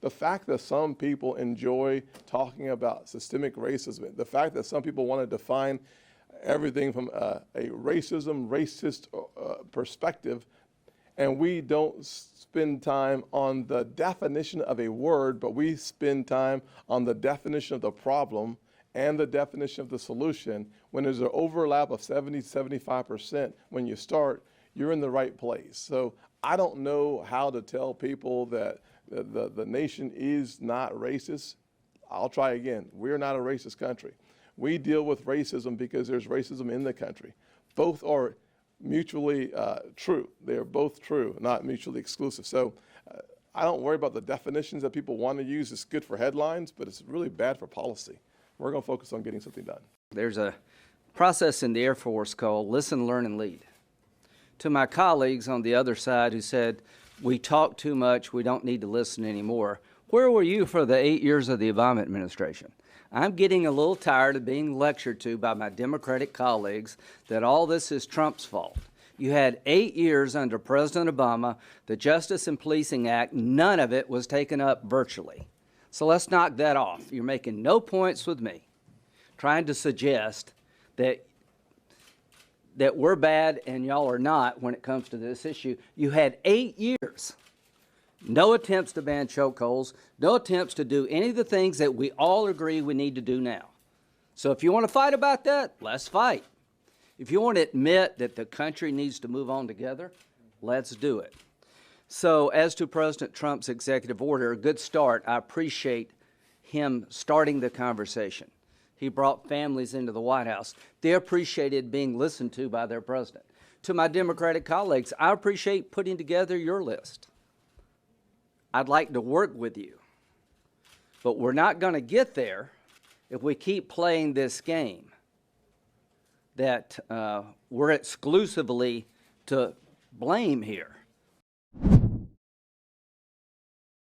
The fact that some people enjoy talking about systemic racism, the fact that some people want to define everything from a racist perspective, and we don't spend time on the definition of a word, but we spend time on the definition of the problem and the definition of the solution. When there's an overlap of 70-75% when you start, you're in the right place. So I don't know how to tell people that the nation is not racist. I'll try again. We're not a racist country. We deal with racism because there's racism in the country. Both are mutually true. They're both true, not mutually exclusive. So I don't worry about the definitions that people want to use. It's good for headlines, but it's really bad for policy. We're going to focus on getting something done. There's a process in the Air Force called listen, learn, and lead. To my colleagues on the other side who said, we talk too much, we don't need to listen anymore, where were you for the 8 years of the Obama administration? I'm getting a little tired of being lectured to by my Democratic colleagues that all this is Trump's fault. You had 8 years under President Obama, the Justice and Policing Act, none of it was taken up virtually. So let's knock that off. You're making no points with me, trying to suggest that we're bad and y'all are not when it comes to this issue. You had 8 years. No attempts to ban chokeholds, no attempts to do any of the things that we all agree we need to do now. So if you want to fight about that, let's fight. If you want to admit that the country needs to move on together, let's do it. So as to President Trump's executive order, a good start. I appreciate him starting the conversation. He brought families into the White House. They appreciated being listened to by their president. To my Democratic colleagues, I appreciate putting together your list. I'd like to work with you, but we're not going to get there if we keep playing this game that we're exclusively to blame here.